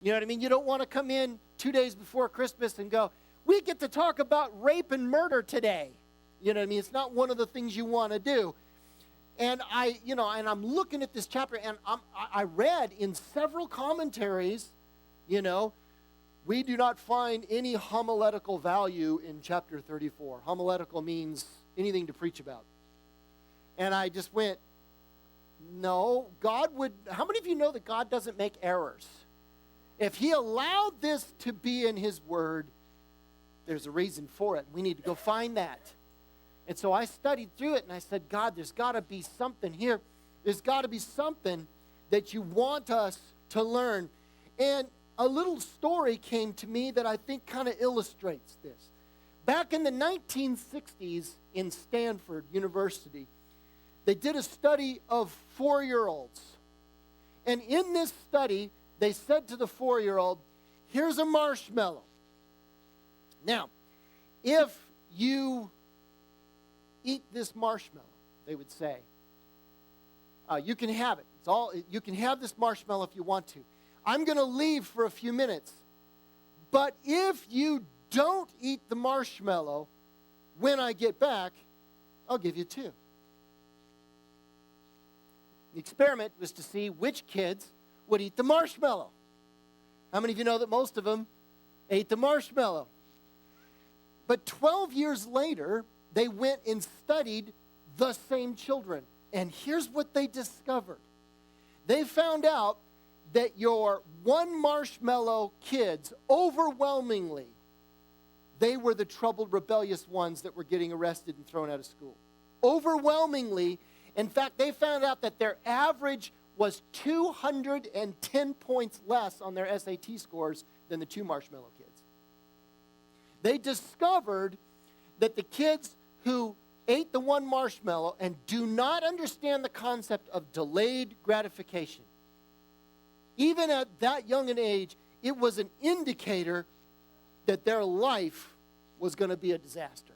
You know what I mean? You don't want to come in 2 days before Christmas and go, we get to talk about rape and murder today. You know what I mean? It's not one of the things you want to do. And I'm looking at this chapter, and I read in several commentaries, we do not find any homiletical value in chapter 34. Homiletical means anything to preach about. And I just went, no, how many of you know that God doesn't make errors? If he allowed this to be in his word, there's a reason for it. We need to go find that. And so I studied through it, and I said, God, there's got to be something here. There's got to be something that you want us to learn. And a little story came to me that I think kind of illustrates this. Back in the 1960s in Stanford University, they did a study of 4-year-olds. And in this study, they said to the 4-year-old, here's a marshmallow. Now, if you eat this marshmallow, they would say, you can have it. You can have this marshmallow if you want to. I'm going to leave for a few minutes. But if you don't eat the marshmallow when I get back, I'll give you 2. The experiment was to see which kids would eat the marshmallow. How many of you know that most of them ate the marshmallow? But 12 years later, they went and studied the same children. And here's what they discovered. They found out that your one marshmallow kids, overwhelmingly, they were the troubled, rebellious ones that were getting arrested and thrown out of school. Overwhelmingly, in fact, they found out that their average was 210 points less on their SAT scores than the 2 marshmallow kids. They discovered that the kids who ate the one marshmallow and do not understand the concept of delayed gratification, even at that young an age, it was an indicator that their life was going to be a disaster.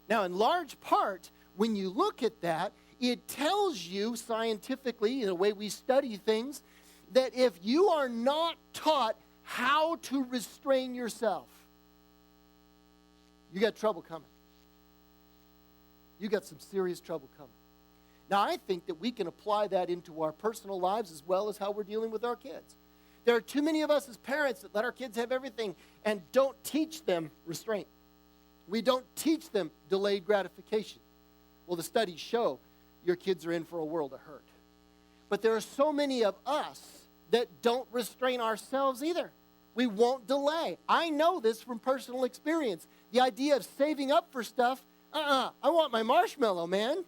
Now, in large part, when you look at that, it tells you scientifically, in the way we study things, that if you are not taught how to restrain yourself, you got trouble coming. You got some serious trouble coming. Now, I think that we can apply that into our personal lives as well as how we're dealing with our kids. There are too many of us as parents that let our kids have everything and don't teach them restraint. We don't teach them delayed gratification. Well, the studies show your kids are in for a world of hurt. But there are so many of us that don't restrain ourselves either. We won't delay. I know this from personal experience. The idea of saving up for stuff, I want my marshmallow, man.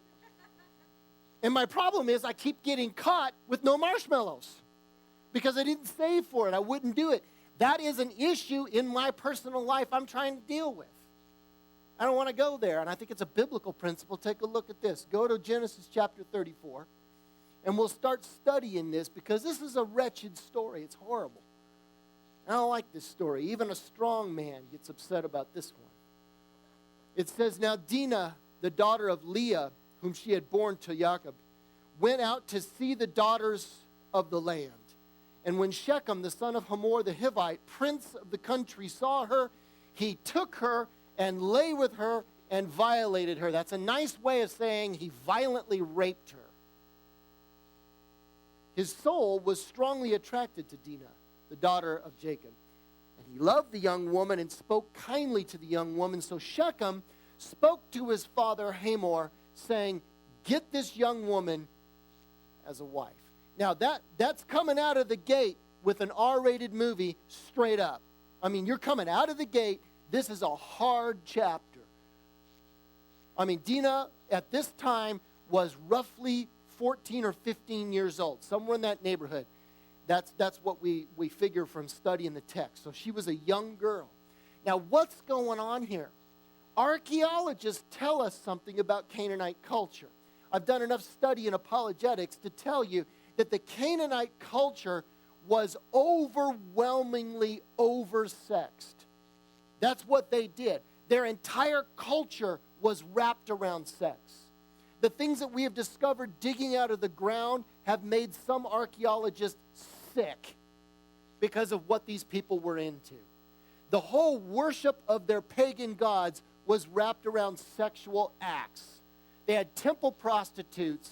And my problem is I keep getting caught with no marshmallows because I didn't save for it. I wouldn't do it. That is an issue in my personal life I'm trying to deal with. I don't want to go there, and I think it's a biblical principle. Take a look at this. Go to Genesis chapter 34, and we'll start studying this because this is a wretched story. It's horrible. I don't like this story. Even a strong man gets upset about this one. It says, now Dinah, the daughter of Leah, whom she had borne to Jacob, went out to see the daughters of the land. And when Shechem, the son of Hamor the Hivite, prince of the country, saw her, he took her and lay with her and violated her. That's a nice way of saying he violently raped her. His soul was strongly attracted to Dinah, the daughter of Jacob. And he loved the young woman and spoke kindly to the young woman. So Shechem spoke to his father Hamor, saying, get this young woman as a wife. Now, that's coming out of the gate with an R-rated movie straight up. I mean, you're coming out of the gate. This is a hard chapter. I mean, Dinah, at this time, was roughly 14 or 15 years old, somewhere in that neighborhood. That's what we figure from studying the text. So she was a young girl. Now, what's going on here? Archaeologists tell us something about Canaanite culture. I've done enough study in apologetics to tell you that the Canaanite culture was overwhelmingly oversexed. That's what they did. Their entire culture was wrapped around sex. The things that we have discovered digging out of the ground have made some archaeologists sick because of what these people were into. The whole worship of their pagan gods was wrapped around sexual acts. They had temple prostitutes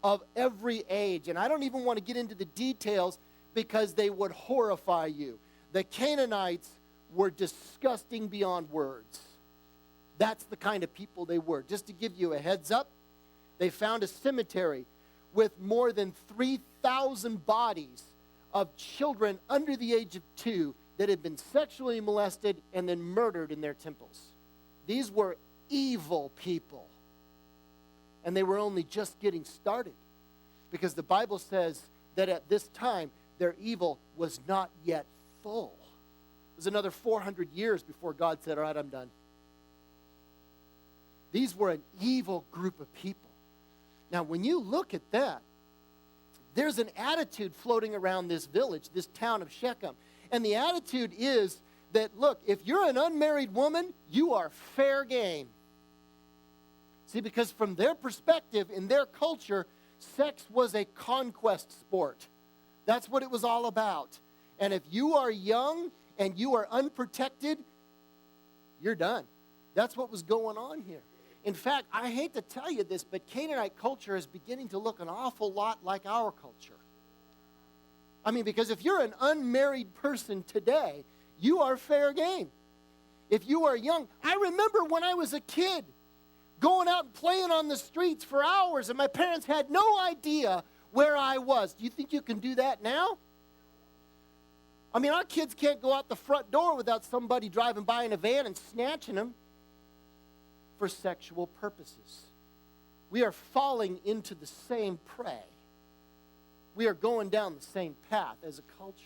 of every age. And I don't even want to get into the details because they would horrify you. The Canaanites were disgusting beyond words. That's the kind of people they were. Just to give you a heads up, they found a cemetery with more than 3,000 bodies of children under the age of 2 that had been sexually molested and then murdered in their temples. These were evil people. And they were only just getting started, because the Bible says that at this time, their evil was not yet full. It was another 400 years before God said, all right, I'm done. These were an evil group of people. Now, when you look at that, there's an attitude floating around this village, this town of Shechem. And the attitude is that, look, if you're an unmarried woman, you are fair game. See, because from their perspective, in their culture, sex was a conquest sport. That's what it was all about. And if you are young and you are unprotected, you're done. That's what was going on here. In fact, I hate to tell you this, but Canaanite culture is beginning to look an awful lot like our culture. I mean, because if you're an unmarried person today, you are fair game. If you are young, I remember when I was a kid, going out and playing on the streets for hours, and my parents had no idea where I was. Do you think you can do that now? I mean, our kids can't go out the front door without somebody driving by in a van and snatching them for sexual purposes. We are falling into the same prey. We are going down the same path as a culture.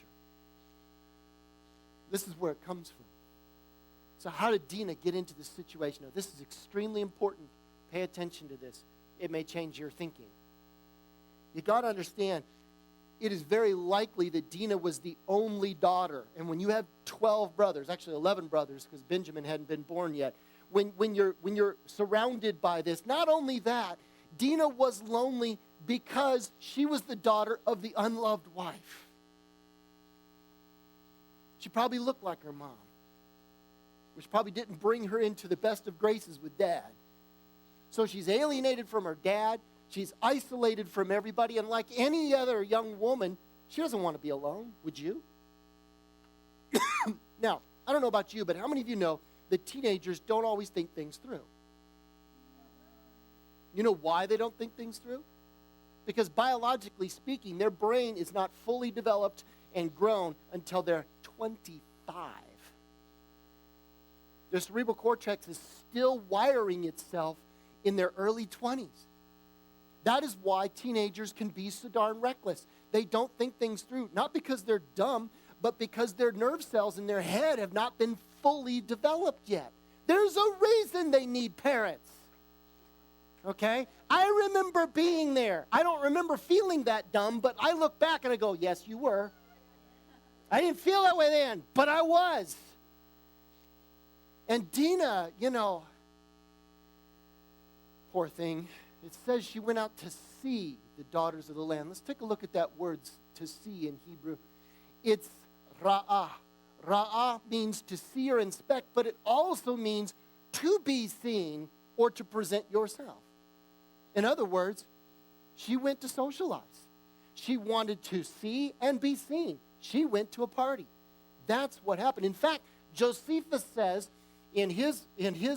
This is where it comes from. So how did Dinah get into this situation? Now, this is extremely important. Pay attention to this. It may change your thinking. You got to understand, it is very likely that Dinah was the only daughter. And when you have 12 brothers, actually 11 brothers, because Benjamin hadn't been born yet, when you're surrounded by this, not only that, Dinah was lonely because she was the daughter of the unloved wife. She probably looked like her mom, which probably didn't bring her into the best of graces with Dad. So she's alienated from her dad. She's isolated from everybody. And like any other young woman, she doesn't want to be alone. Would you? Now, I don't know about you, but how many of you know that teenagers don't always think things through? You know why they don't think things through? Because biologically speaking, their brain is not fully developed and grown until they're 25. Their cerebral cortex is still wiring itself in their early 20s. That is why teenagers can be so darn reckless. They don't think things through, not because they're dumb, but because their nerve cells in their head have not been fully developed yet. There's a reason they need parents. Okay? I remember being there. I don't remember feeling that dumb, but I look back and I go, yes, you were. I didn't feel that way then, but I was. And Dinah, poor thing, it says she went out to see the daughters of the land. Let's take a look at that word, to see, in Hebrew. It's ra'ah. Ra'ah means to see or inspect, but it also means to be seen or to present yourself. In other words, she went to socialize. She wanted to see and be seen. She went to a party. That's what happened. In fact, Josephus says in his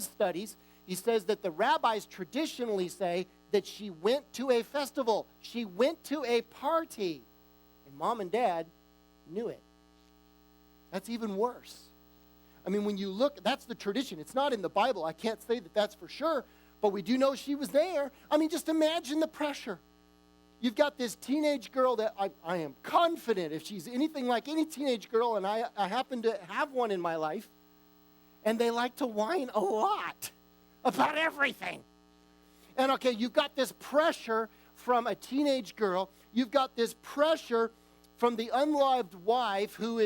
studies, he says that the rabbis traditionally say that she went to a festival. She went to a party. And mom and dad knew it. That's even worse. I mean, when you look, that's the tradition. It's not in the Bible. I can't say that that's for sure, but we do know she was there. I mean, just imagine the pressure. You've got this teenage girl that I am confident if she's anything like any teenage girl, and I happen to have one in my life, and they like to whine a lot about everything. And okay, you've got this pressure from a teenage girl. You've got this pressure from the unloved wife who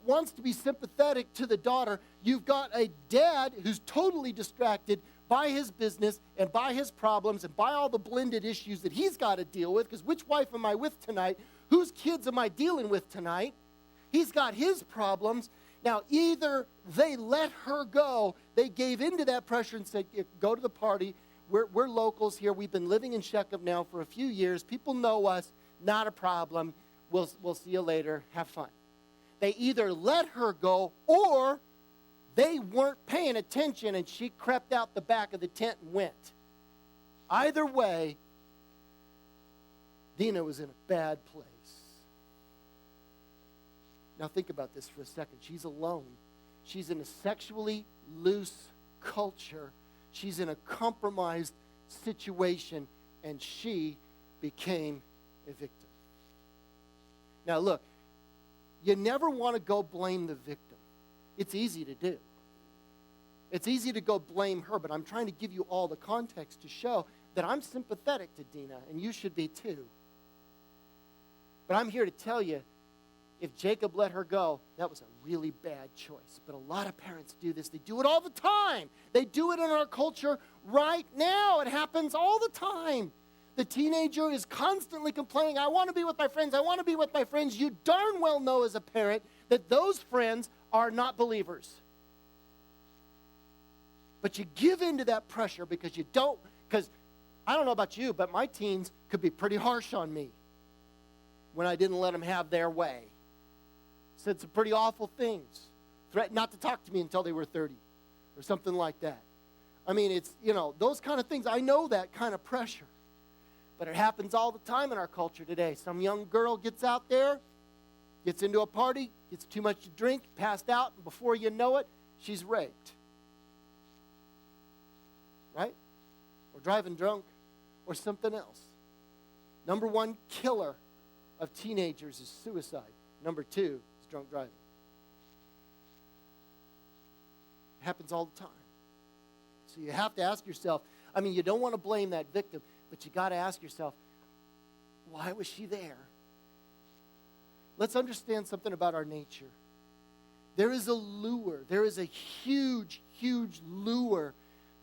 wants to be sympathetic to the daughter. You've got a dad who's totally distracted by his business and by his problems and by all the blended issues that he's got to deal with, because which wife am I with tonight? Whose kids am I dealing with tonight? He's got his problems. Now, either they let her go, they gave into that pressure and said, go to the party. We're locals here. We've been living in Shechem now for a few years. People know us. Not a problem. We'll see you later. Have fun. They either let her go or they weren't paying attention and she crept out the back of the tent and went. Either way, Dina was in a bad place. Now think about this for a second. She's alone. She's in a sexually loose culture. She's in a compromised situation, and she became a victim. Now look, you never want to go blame the victim. It's easy to do. It's easy to go blame her, but I'm trying to give you all the context to show that I'm sympathetic to Dina, and you should be too. But I'm here to tell you, if Jacob let her go, that was a really bad choice. But a lot of parents do this. They do it all the time. They do it in our culture right now. It happens all the time. The teenager is constantly complaining, I want to be with my friends, I want to be with my friends. You darn well know as a parent that those friends are not believers. But you give into that pressure because I don't know about you, but my teens could be pretty harsh on me when I didn't let them have their way. Said some pretty awful things. Threatened not to talk to me until they were 30 or something like that. I mean, it's, those kind of things. I know that kind of pressure. But it happens all the time in our culture today. Some young girl gets out there, gets into a party, gets too much to drink, passed out, and before you know it, she's raped. Right? Or driving drunk, or something else. Number one killer of teenagers is suicide. Number two is drunk driving. It happens all the time. So you have to ask yourself, you don't want to blame that victim, but you got to ask yourself, why was she there? Let's understand something about our nature. There is a lure. There is a huge, huge lure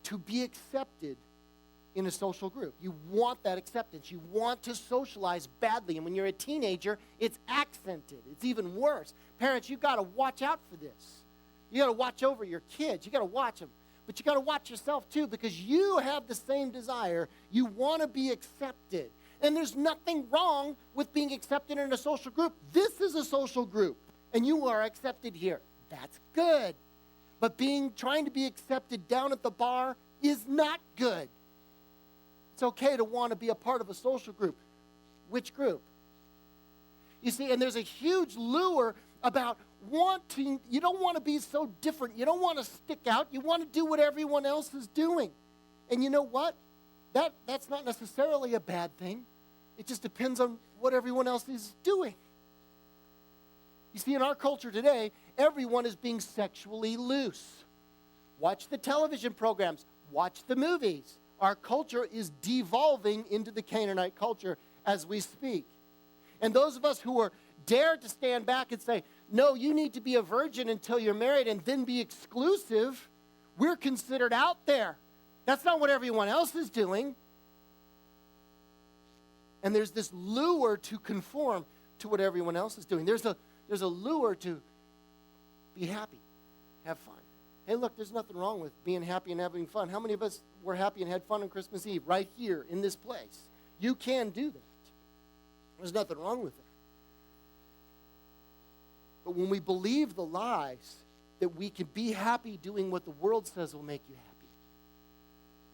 to be accepted in a social group. You want that acceptance. You want to socialize badly. And when you're a teenager, it's accented. It's even worse. Parents, you've got to watch out for this. You got to watch over your kids. You got to watch them. But you got to watch yourself too, because you have the same desire. You want to be accepted. And there's nothing wrong with being accepted in a social group. This is a social group, and you are accepted here. That's good. But trying to be accepted down at the bar is not good. It's okay to want to be a part of a social group. Which group? You see, and there's a huge lure about you don't want to be so different. You don't want to stick out. You want to do what everyone else is doing. And you know what? That's not necessarily a bad thing. It just depends on what everyone else is doing. You see, in our culture today, everyone is being sexually loose. Watch the television programs. Watch the movies. Our culture is devolving into the Canaanite culture as we speak. And those of us who are dared to stand back and say, no, you need to be a virgin until you're married and then be exclusive, we're considered out there. That's not what everyone else is doing. And there's this lure to conform to what everyone else is doing. There's a lure to be happy, have fun. Hey, look, there's nothing wrong with being happy and having fun. How many of us were happy and had fun on Christmas Eve right here in this place? You can do that. There's nothing wrong with it. But when we believe the lies that we can be happy doing what the world says will make you happy,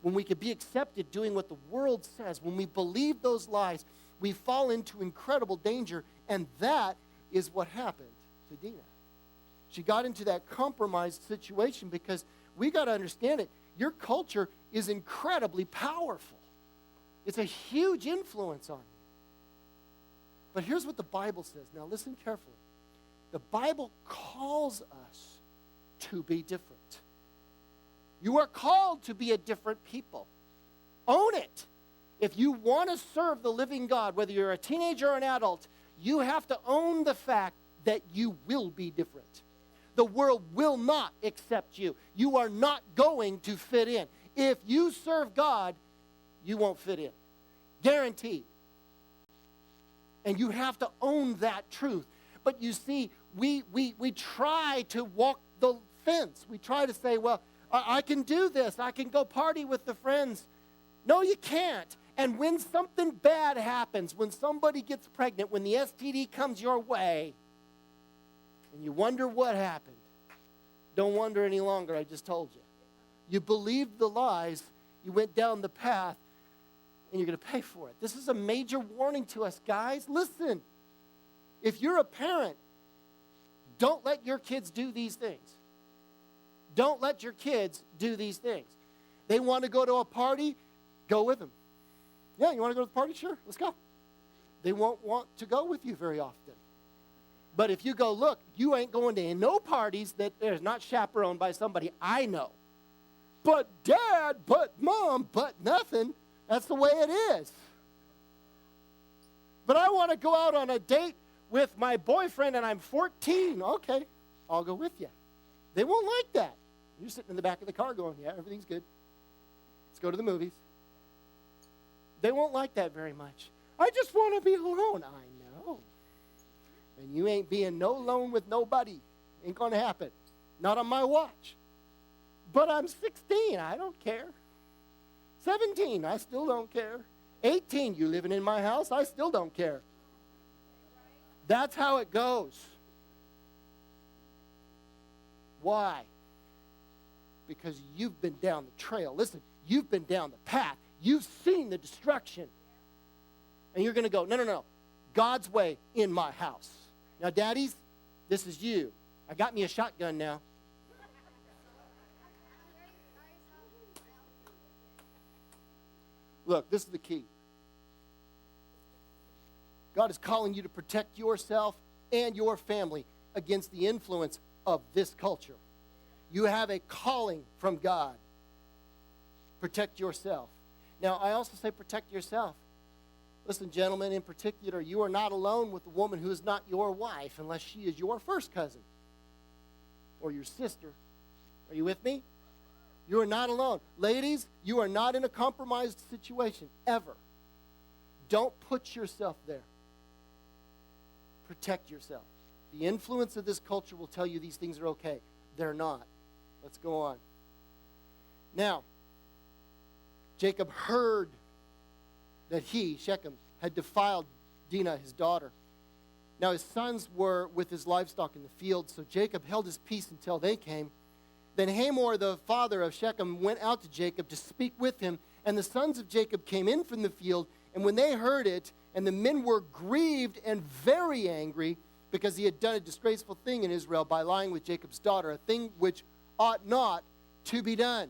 when we can be accepted doing what the world says, when we believe those lies, we fall into incredible danger, and that is what happened to Dina. She got into that compromised situation because we got to understand it. Your culture is incredibly powerful. It's a huge influence on you. But here's what the Bible says. Now listen carefully. The Bible calls us to be different. You are called to be a different people. Own it. If you want to serve the living God, whether you're a teenager or an adult, you have to own the fact that you will be different. The world will not accept you. You are not going to fit in. If you serve God, you won't fit in. Guaranteed. And you have to own that truth. But you see, we try to walk the fence. We try to say, well, I can do this. I can go party with the friends. No, you can't. And when something bad happens, when somebody gets pregnant, when the STD comes your way, and you wonder what happened, don't wonder any longer, I just told you. You believed the lies, you went down the path, and you're going to pay for it. This is a major warning to us, guys. Listen, if you're a parent, don't let your kids do these things. Don't let your kids do these things. They want to go to a party, go with them. Yeah, you want to go to the party? Sure, let's go. They won't want to go with you very often. But if you go, look, you ain't going to no parties that is not chaperoned by somebody I know. But Dad, but Mom, but nothing. That's the way it is. But I want to go out on a date with my boyfriend and I'm 14. Okay, I'll go with you. They won't like that. You're sitting in the back of the car going, yeah, everything's good. Let's go to the movies. They won't like that very much. I just want to be alone. I know. And you ain't being no alone with nobody. Ain't going to happen. Not on my watch. But I'm 16. I don't care. 17. I still don't care. 18. You living in my house? I still don't care. That's how it goes. Why? Because you've been down the trail. Listen, you've been down the path. You've seen the destruction. And you're going to go, no. God's way in my house. Now, daddies, this is you. I got me a shotgun now. Look, this is the key. God is calling you to protect yourself and your family against the influence of this culture. You have a calling from God. Protect yourself. Now, I also say protect yourself. Listen, gentlemen, in particular, you are not alone with a woman who is not your wife unless she is your first cousin or your sister. Are you with me? You are not alone. Ladies, you are not in a compromised situation, ever. Don't put yourself there. Protect yourself. The influence of this culture will tell you these things are okay. They're not. Let's go on. Now, Jacob heard that he, Shechem, had defiled Dinah, his daughter. Now his sons were with his livestock in the field, so Jacob held his peace until they came. Then Hamor, the father of Shechem, went out to Jacob to speak with him, and the sons of Jacob came in from the field, and when they heard it, and the men were grieved and very angry, because he had done a disgraceful thing in Israel by lying with Jacob's daughter, a thing which ought not to be done.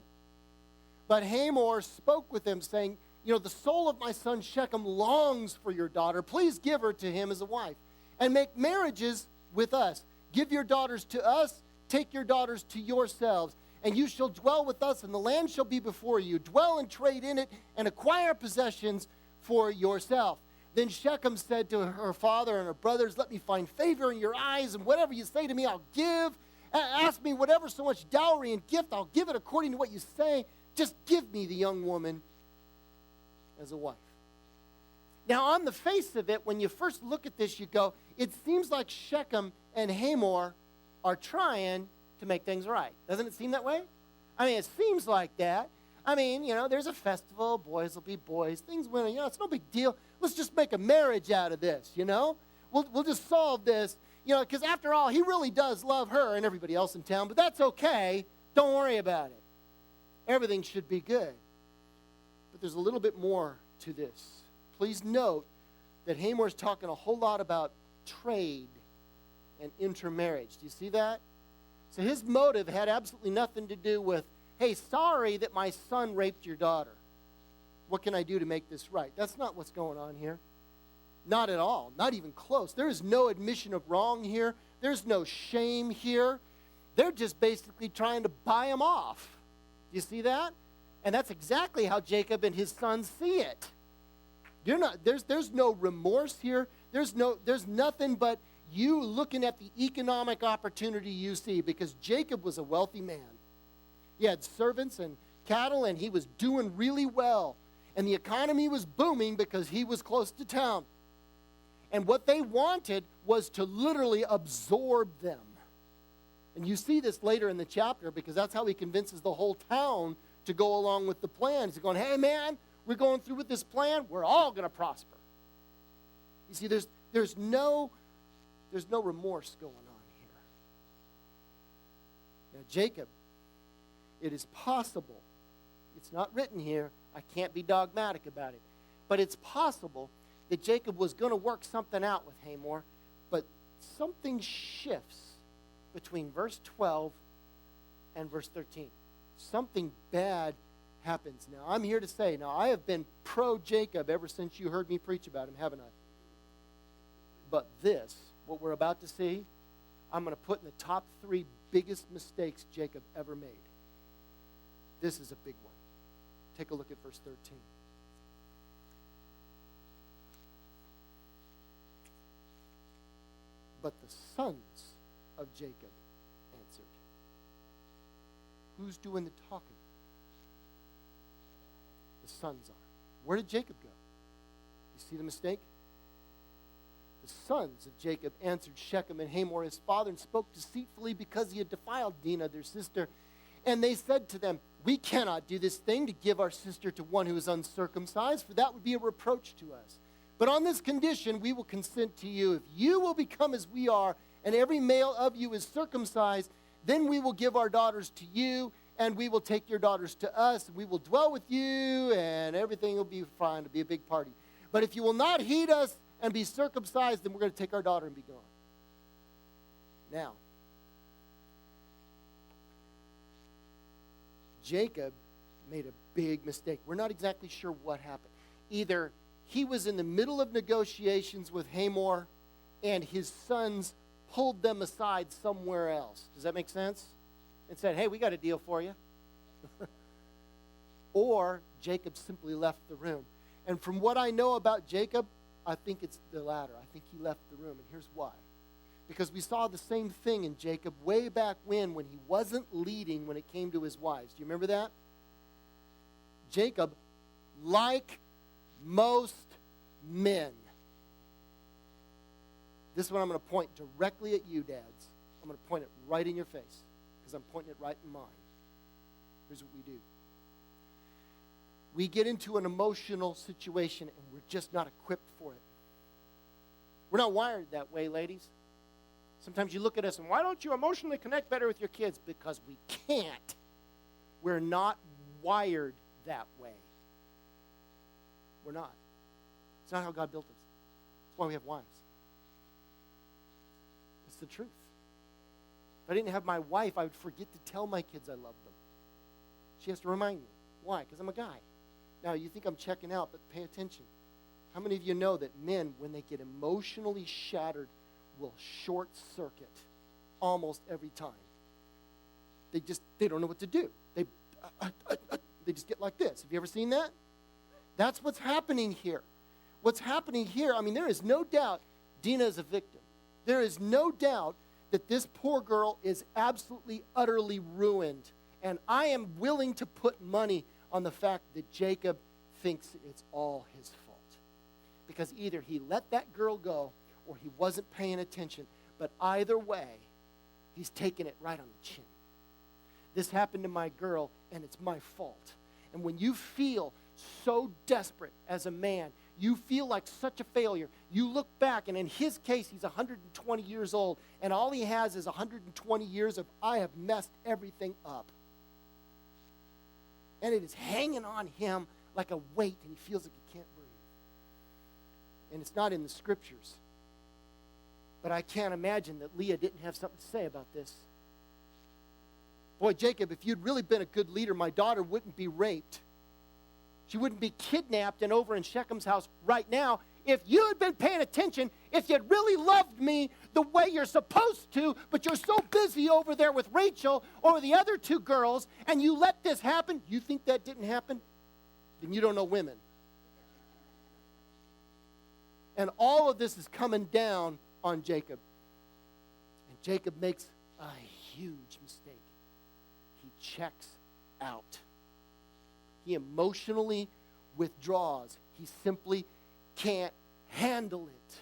But Hamor spoke with them, saying, the soul of my son Shechem longs for your daughter. Please give her to him as a wife, and make marriages with us. Give your daughters to us, take your daughters to yourselves, and you shall dwell with us, and the land shall be before you. Dwell and trade in it, and acquire possessions for yourself. Then Shechem said to her father and her brothers, let me find favor in your eyes, and whatever you say to me, I'll give. Ask me whatever so much dowry and gift, I'll give it according to what you say. Just give me the young woman as a wife. Now, on the face of it, when you first look at this, you go, it seems like Shechem and Hamor are trying to make things right. Doesn't it seem that way? I mean, it seems like that. I mean, there's a festival, boys will be boys, things went, it's no big deal. Let's just make a marriage out of this, We'll just solve this, because after all, he really does love her and everybody else in town, but that's okay. Don't worry about it. Everything should be good. But there's a little bit more to this. Please note that Hamor's talking a whole lot about trade and intermarriage. Do you see that? So his motive had absolutely nothing to do with, hey, sorry that my son raped your daughter. What can I do to make this right? That's not what's going on here. Not at all. Not even close. There is no admission of wrong here. There's no shame here. They're just basically trying to buy him off. Do you see that? And that's exactly how Jacob and his sons see it. There's no remorse here. There's nothing but you looking at the economic opportunity you see, because Jacob was a wealthy man. He had servants and cattle, and he was doing really well. And the economy was booming because he was close to town. And what they wanted was to literally absorb them. And you see this later in the chapter because that's how he convinces the whole town to go along with the plan. He's going, hey, man, we're going through with this plan. We're all going to prosper. You see, there's no remorse going on here. Now, Jacob, it is possible. It's not written here. I can't be dogmatic about it. But it's possible that Jacob was going to work something out with Hamor, but something shifts between verse 12 and verse 13. Something bad happens. Now, I'm here to say, I have been pro-Jacob ever since you heard me preach about him, haven't I? But this, what we're about to see, I'm going to put in the top 3 biggest mistakes Jacob ever made. This is a big one. Take a look at verse 13. But the sons of Jacob answered. Who's doing the talking? The sons are. Where did Jacob go? You see the mistake? The sons of Jacob answered Shechem and Hamor his father and spoke deceitfully because he had defiled Dinah, their sister. And they said to them, we cannot do this thing to give our sister to one who is uncircumcised, for that would be a reproach to us. But on this condition we will consent to you. If you will become as we are, and every male of you is circumcised, then we will give our daughters to you, and we will take your daughters to us, and we will dwell with you, and everything will be fine. It'll be a big party. But if you will not heed us and be circumcised, then we're going to take our daughter and be gone. Now, Jacob made a big mistake. We're not exactly sure what happened. Either he was in the middle of negotiations with Hamor, and his sons pulled them aside somewhere else. Does that make sense? And said, hey, we got a deal for you. Or Jacob simply left the room. And from what I know about Jacob, I think it's the latter. I think he left the room, and here's why. Because we saw the same thing in Jacob way back when he wasn't leading when it came to his wives. Do you remember that? Jacob, like most men. This is what I'm going to point directly at you, dads. I'm going to point it right in your face because I'm pointing it right in mine. Here's what we do. We get into an emotional situation and we're just not equipped for it. We're not wired that way, ladies. Sometimes you look at us and, why don't you emotionally connect better with your kids? Because we can't. We're not wired that way. We're not. It's not how God built us. That's why we have wives. It's the truth. If I didn't have my wife, I would forget to tell my kids I love them. She has to remind me. Why? Because I'm a guy. Now, you think I'm checking out, but pay attention. How many of you know that men, when they get emotionally shattered, will short circuit almost every time? They don't know what to do. They just get like this. Have you ever seen that? That's what's happening here. What's happening here, there is no doubt Dinah is a victim. There is no doubt that this poor girl is absolutely, utterly ruined. And I am willing to put money on the fact that Jacob thinks it's all his fault. Because either he let that girl go or he wasn't paying attention. But either way, he's taking it right on the chin. This happened to my girl, and it's my fault. And when you feel so desperate as a man, you feel like such a failure, you look back, and in his case, he's 120 years old, and all he has is 120 years of, I have messed everything up. And it is hanging on him like a weight, and he feels like he can't breathe. And it's not in the scriptures. But I can't imagine that Leah didn't have something to say about this. Boy, Jacob, if you'd really been a good leader, my daughter wouldn't be raped. She wouldn't be kidnapped and over in Shechem's house right now. If you had been paying attention, if you'd really loved me the way you're supposed to, but you're so busy over there with Rachel or the other two girls, and you let this happen, you think that didn't happen? Then you don't know women. And all of this is coming down on Jacob. And Jacob makes a huge mistake. He checks out. He emotionally withdraws. He simply can't handle it.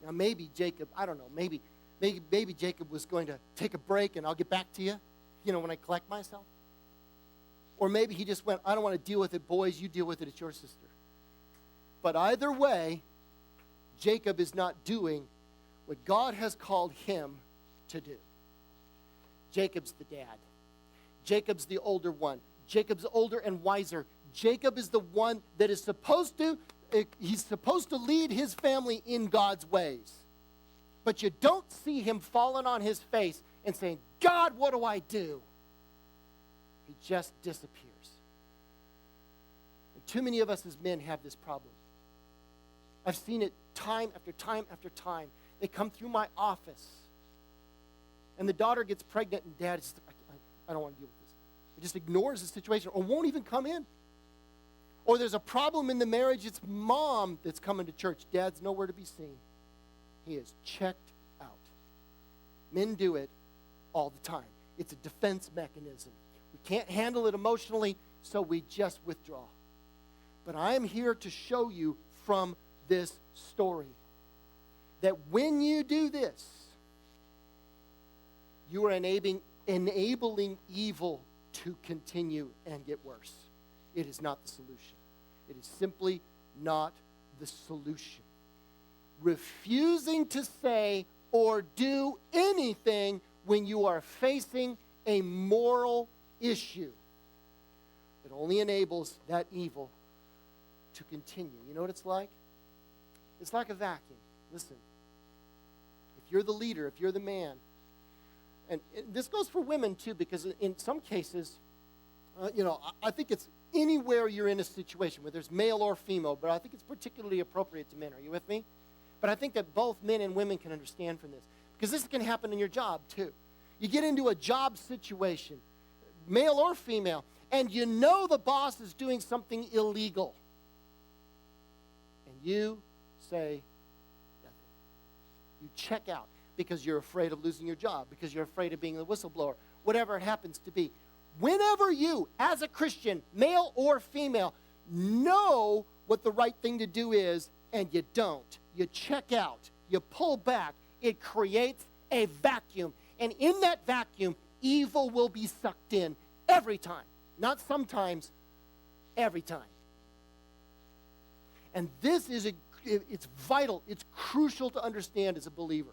Now maybe Jacob, I don't know, maybe Jacob was going to take a break and I'll get back to you, when I collect myself. Or maybe he just went, I don't want to deal with it, boys, you deal with it, it's your sister. But either way, Jacob is not doing what God has called him to do. Jacob's the dad. Jacob's the older one. Jacob's older and wiser. Jacob is the one that is he's supposed to lead his family in God's ways. But you don't see him falling on his face and saying, God, what do I do? He just disappears. And too many of us as men have this problem. I've seen it time after time after time. They come through my office, and the daughter gets pregnant, and dad is, I don't want to deal with this. He just ignores the situation or won't even come in. Or there's a problem in the marriage. It's mom that's coming to church. Dad's nowhere to be seen. He is checked out. Men do it all the time. It's a defense mechanism. We can't handle it emotionally, so we just withdraw. But I am here to show you from this story that when you do this, you are enabling evil to continue and get worse. It is not the solution. It is simply not the solution. Refusing to say or do anything when you are facing a moral issue, it only enables that evil to continue. You know what it's like? It's like a vacuum. Listen, if you're the leader, if you're the man, and this goes for women too, because in some cases, I think it's anywhere you're in a situation, whether it's male or female, but I think it's particularly appropriate to men. Are you with me? But I think that both men and women can understand from this, because this can happen in your job too. You get into a job situation, male or female, and you know the boss is doing something illegal, and you say nothing. You check out because you're afraid of losing your job, because you're afraid of being the whistleblower, whatever it happens to be. Whenever you, as a Christian, male or female, know what the right thing to do is, and you don't, you check out, you pull back, it creates a vacuum. And in that vacuum, evil will be sucked in every time. Not sometimes, every time. And this is it's vital, it's crucial to understand as a believer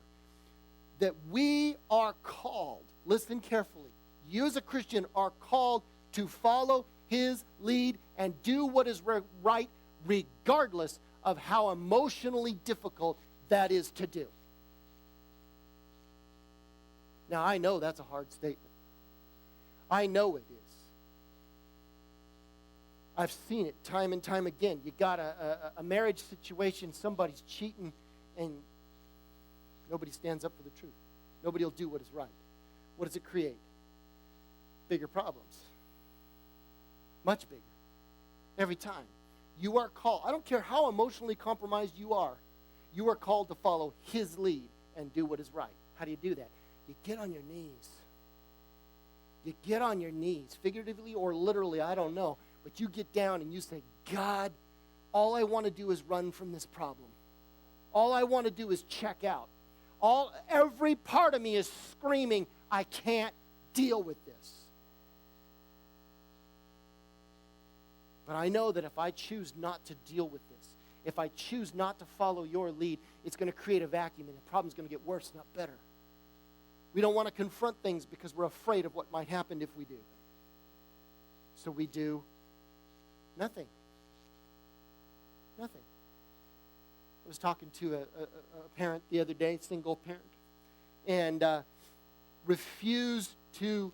that we are called, listen carefully, you as a Christian are called to follow his lead and do what is right regardless of how emotionally difficult that is to do. Now, I know that's a hard statement. I know it is. I've seen it time and time again. You got a marriage situation, somebody's cheating, and nobody stands up for the truth. Nobody will do what is right. What does it create? Bigger problems. Much bigger. Every time. You are called. I don't care how emotionally compromised you are called to follow his lead and do what is right. How do you do that? You get on your knees. You get on your knees, figuratively or literally, I don't know. But you get down and you say, God, all I want to do is run from this problem. All I want to do is check out. Every part of me is screaming, I can't deal with this. But I know that if I choose not to deal with this, if I choose not to follow your lead, it's going to create a vacuum and the problem's going to get worse, not better. We don't want to confront things because we're afraid of what might happen if we do. So we do nothing. Nothing. I was talking to a parent the other day, single parent, and refused to,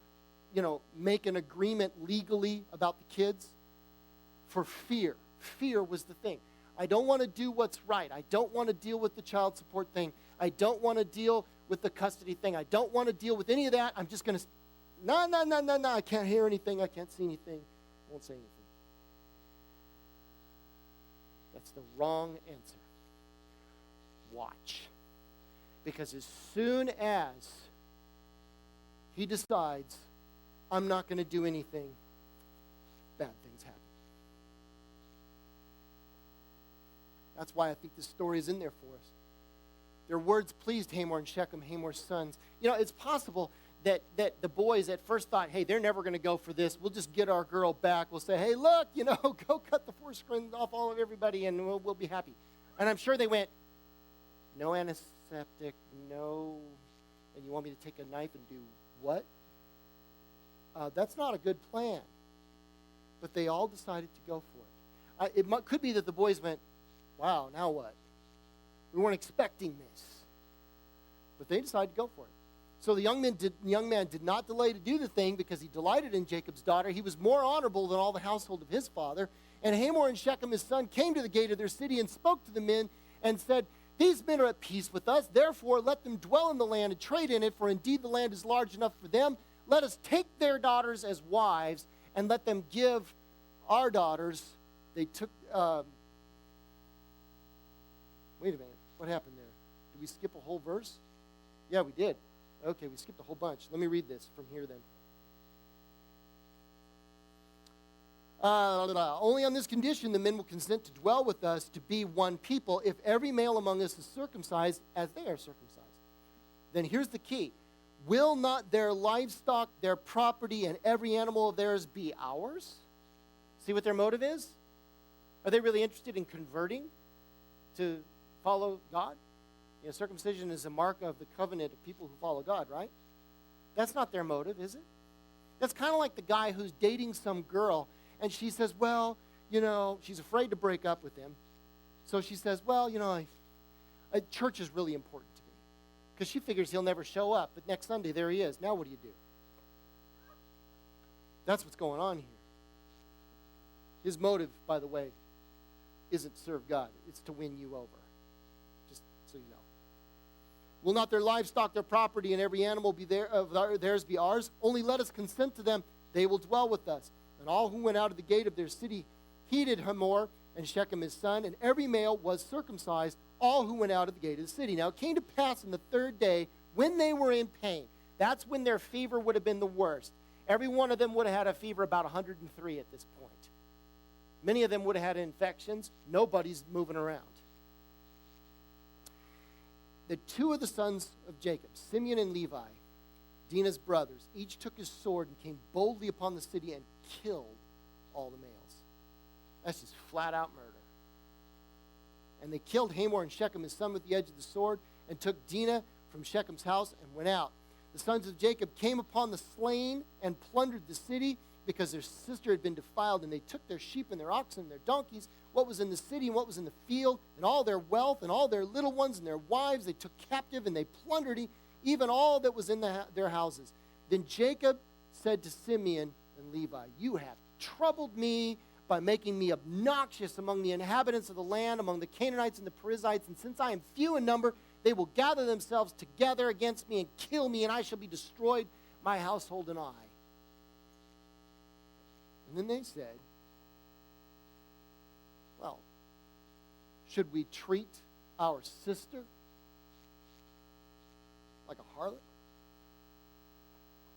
make an agreement legally about the kids for fear. Fear was the thing. I don't want to do what's right. I don't want to deal with the child support thing. I don't want to deal with the custody thing. I don't want to deal with any of that. I'm just going to, no. I can't hear anything. I can't see anything. I won't say anything. That's the wrong answer. Watch. Because as soon as he decides, I'm not going to do anything, bad things happen. That's why I think this story is in there for us. Their words pleased Hamor and Shechem, Hamor's sons. It's possible that the boys at first thought, hey, they're never going to go for this. We'll just get our girl back. We'll say, hey, look, go cut the foreskin off all of everybody, and we'll be happy. And I'm sure they went, no antiseptic, no, and you want me to take a knife and do what? That's not a good plan. But they all decided to go for it. It could be that the boys went, wow, now what? We weren't expecting this. But they decided to go for it. So the young man did not delay to do the thing because he delighted in Jacob's daughter. He was more honorable than all the household of his father. And Hamor and Shechem, his son, came to the gate of their city and spoke to the men and said, these men are at peace with us. Therefore, let them dwell in the land and trade in it, for indeed the land is large enough for them. Let us take their daughters as wives and let them give our daughters. They took, wait a minute, what happened there? Did we skip a whole verse? Yeah, we did. Okay, we skipped a whole bunch. Let me read this from here then. Only on this condition the men will consent to dwell with us to be one people if every male among us is circumcised as they are circumcised. Then here's the key. Will not their livestock, their property, and every animal of theirs be ours? See what their motive is? Are they really interested in converting to follow God? Circumcision is a mark of the covenant of people who follow God, right? That's not their motive, is it? That's kind of like the guy who's dating some girl, and she says, well, she's afraid to break up with him. So she says, well, church is really important to me. Because she figures he'll never show up, but next Sunday, there he is. Now what do you do? That's what's going on here. His motive, by the way, isn't to serve God. It's to win you over. Just so you know. Will not their livestock, their property, and every animal be theirs be ours? Only let us consent to them. They will dwell with us. And all who went out of the gate of their city heeded Hamor and Shechem his son, and every male was circumcised, all who went out of the gate of the city. Now it came to pass on the third day, when they were in pain, that's when their fever would have been the worst. Every one of them would have had a fever about 103 at this point. Many of them would have had infections. Nobody's moving around. The two of the sons of Jacob, Simeon and Levi, Dinah's brothers, each took his sword and came boldly upon the city and killed all the males. That's just flat out murder. And they killed Hamor and Shechem, his son, with the edge of the sword, and took Dinah from Shechem's house and went out. The sons of Jacob came upon the slain and plundered the city because their sister had been defiled, and they took their sheep and their oxen and their donkeys, what was in the city and what was in the field, and all their wealth and all their little ones and their wives they took captive, and they plundered even all that was in their houses. Then Jacob said to Simeon and Levi, you have troubled me by making me obnoxious among the inhabitants of the land, among the Canaanites and the Perizzites, and since I am few in number, they will gather themselves together against me and kill me, and I shall be destroyed, my household and I. And then they said, well, should we treat our sister like a harlot?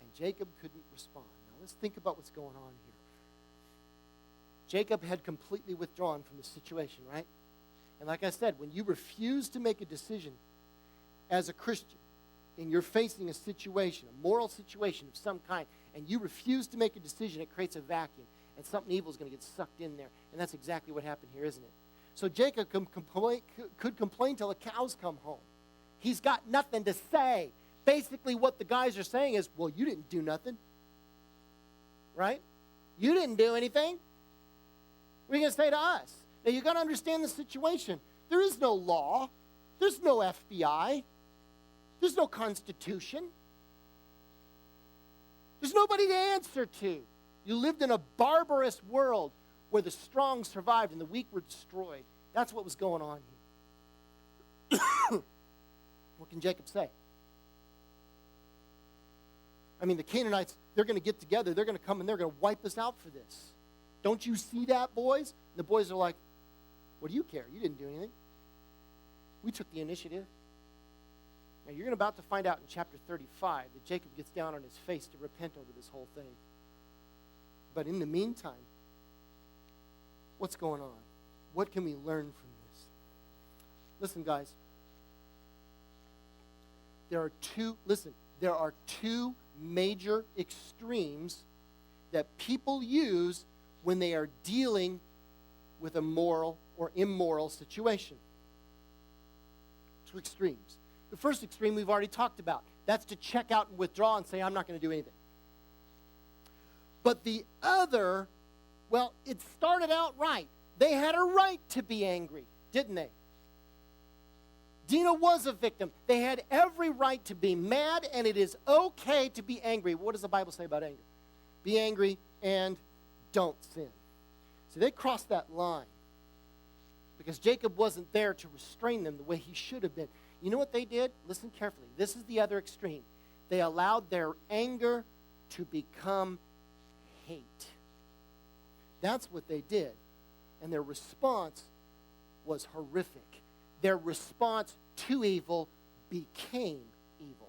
And Jacob couldn't respond. Now let's think about what's going on here. Jacob had completely withdrawn from the situation, right? And like I said, when you refuse to make a decision as a Christian, and you're facing a situation, a moral situation of some kind, and you refuse to make a decision, it creates a vacuum, and something evil is going to get sucked in there. And that's exactly what happened here, isn't it? So Jacob could complain till the cows come home. He's got nothing to say. Basically, what the guys are saying is, well, you didn't do nothing. Right? You didn't do anything. What are you going to say to us? Now, you've got to understand the situation. There is no law. There's no FBI. There's no Constitution. There's nobody to answer to. You lived in a barbarous world where the strong survived and the weak were destroyed. That's what was going on here. What can Jacob say? I mean, the Canaanites, they're going to get together. They're going to come and they're going to wipe us out for this. Don't you see that, boys? And the boys are like, what do you care? You didn't do anything. We took the initiative. Now, you're about to find out in chapter 35 that Jacob gets down on his face to repent over this whole thing. But in the meantime, what's going on? What can we learn from this? Listen, guys. there are two major extremes that people use when they are dealing with a moral or immoral situation. Two extremes. The first extreme we've already talked about. That's to check out and withdraw and say, I'm not going to do anything. But the other, well, it started out right. They had a right to be angry, didn't they? Dina was a victim. They had every right to be mad, and it is okay to be angry. What does the Bible say about anger? Be angry and don't sin. So they crossed that line because Jacob wasn't there to restrain them the way he should have been. You know what they did? Listen carefully. This is the other extreme. They allowed their anger to become hate. That's what they did. And their response was horrific. Their response to evil became evil.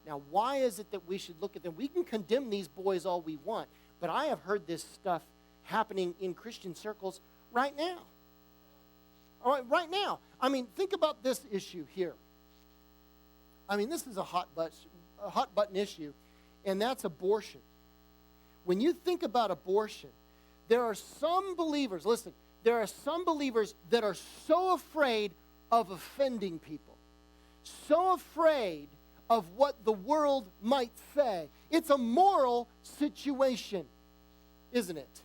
Now, why is it that we should look at them? We can condemn these boys all we want, but I have heard this stuff happening in Christian circles right now. All right, right now. I mean, think about this issue here. I mean, this is a hot button issue, and that's abortion. When you think about abortion, there are some believers, listen, there are some believers that are so afraid of offending people, so afraid of what the world might say. It's a moral situation, isn't it?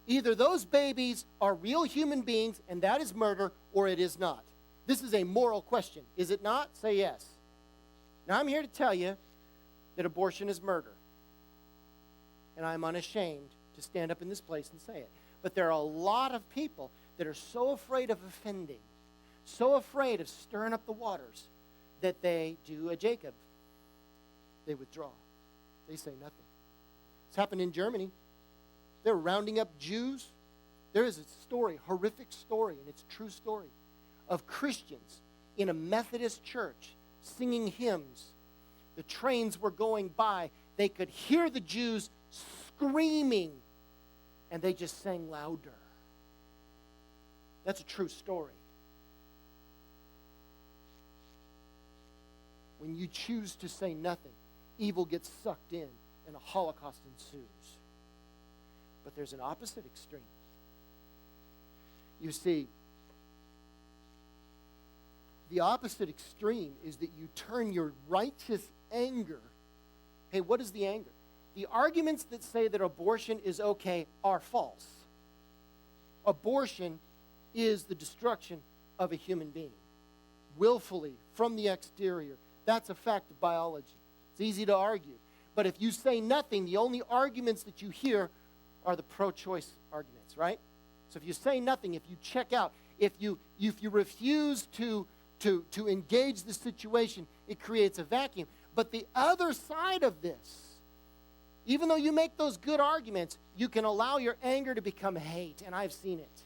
Either those babies are real human beings, and that is murder, or it is not. This is a moral question, is it not? Say yes. Now, I'm here to tell you that abortion is murder. And I'm unashamed to stand up in this place and say it. But there are a lot of people that are so afraid of offending, so afraid of stirring up the waters, that they do a Jacob. They withdraw. They say nothing. It's happened in Germany. They're rounding up Jews. There is a story, horrific story, and it's a true story, of Christians in a Methodist church singing hymns. The trains were going by. They could hear the Jews screaming, and they just sang louder. That's a true story. When you choose to say nothing, evil gets sucked in, and a Holocaust ensues. But there's an opposite extreme. You see, the opposite extreme is that you turn your righteous anger. Hey, what is the anger? The arguments that say that abortion is okay are false. Abortion is the destruction of a human being, willfully, from the exterior. That's a fact of biology. It's easy to argue. But if you say nothing, the only arguments that you hear are the pro-choice arguments, right? So if you say nothing, if you check out, if you refuse to engage the situation, it creates a vacuum. But the other side of this, even though you make those good arguments, you can allow your anger to become hate, and I've seen it.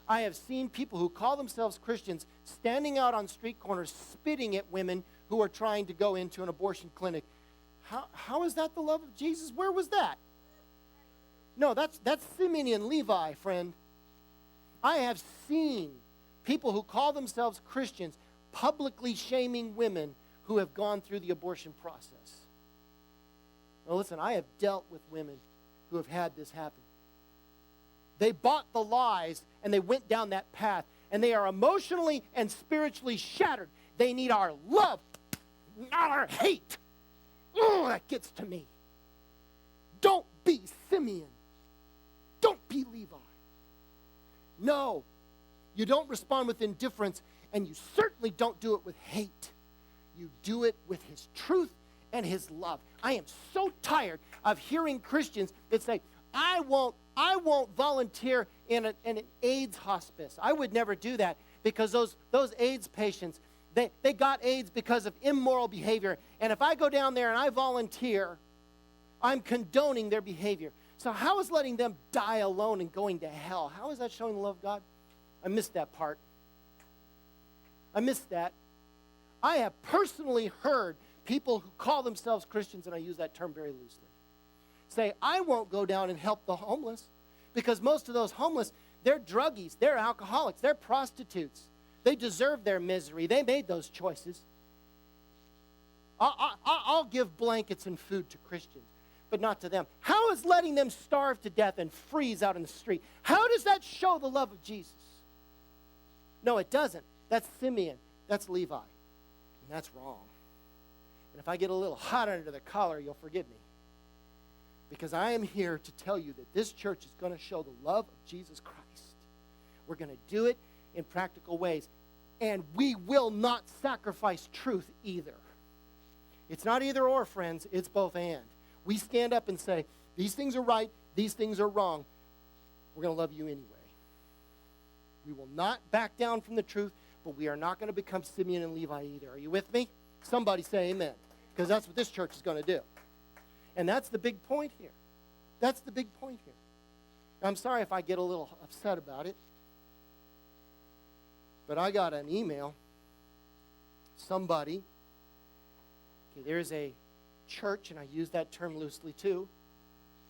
I have seen people who call themselves Christians standing out on street corners spitting at women who are trying to go into an abortion clinic. How is that the love of Jesus? Where was that? No, that's Simeon and Levi, friend. I have seen people who call themselves Christians publicly shaming women who have gone through the abortion process. Now listen, I have dealt with women who have had this happen. They bought the lies and they went down that path, and they are emotionally and spiritually shattered. They need our love, not our hate. Oh, that gets to me. Don't be Simeon. Don't be Levi. No, you don't respond with indifference, and you certainly don't do it with hate. You do it with his truth and his love. I am so tired of hearing Christians that say, I won't volunteer in an AIDS hospice. I would never do that because those AIDS patients, they got AIDS because of immoral behavior. And if I go down there and I volunteer, I'm condoning their behavior. So how is letting them die alone and going to hell? How is that showing the love of God? I missed that part. I missed that. I have personally heard people who call themselves Christians, and I use that term very loosely, say, I won't go down and help the homeless because most of those homeless, they're druggies, they're alcoholics, they're prostitutes. They deserve their misery. They made those choices. I'll give blankets and food to Christians, but not to them. How is letting them starve to death and freeze out in the street? How does that show the love of Jesus? No, it doesn't. That's Simeon. That's Levi. And that's wrong. And if I get a little hot under the collar, you'll forgive me. Because I am here to tell you that this church is going to show the love of Jesus Christ. We're going to do it in practical ways. And we will not sacrifice truth either. It's not either or, friends. It's both and. We stand up and say, these things are right, these things are wrong. We're going to love you anyway. We will not back down from the truth, but we are not going to become Simeon and Levi either. Are you with me? Somebody say amen. Because that's what this church is going to do. And that's the big point here. That's the big point here. I'm sorry if I get a little upset about it. But I got an email. Somebody, there's a church, and I use that term loosely too,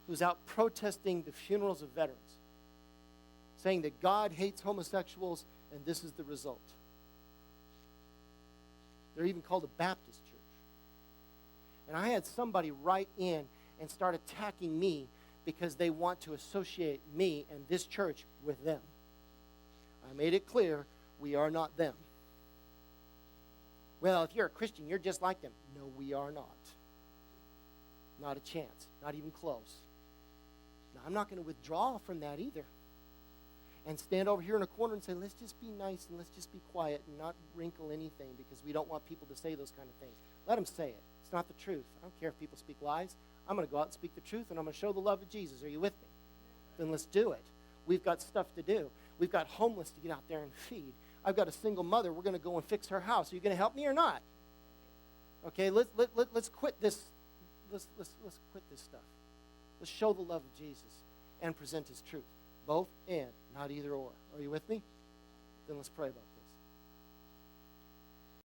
who's out protesting the funerals of veterans, saying that God hates homosexuals, and this is the result. They're even called a Baptist church. And I had somebody write in and start attacking me because they want to associate me and this church with them. I made it clear, we are not them. Well, if you're a Christian, you're just like them. No, we are not. Not a chance. Not even close. Now, I'm not going to withdraw from that either and stand over here in a corner and say, let's just be nice and let's just be quiet and not wrinkle anything because we don't want people to say those kind of things. Let them say it. It's not the truth. I don't care if people speak lies. I'm going to go out and speak the truth, and I'm going to show the love of Jesus. Are you with me? Then let's do it. We've got stuff to do. We've got homeless to get out there and feed. I've got a single mother. We're going to go and fix her house. Are you going to help me or not? Okay, let's quit this. Let's quit this stuff. Let's show the love of Jesus and present his truth. Both and, not either or. Are you with me? Then let's pray about that.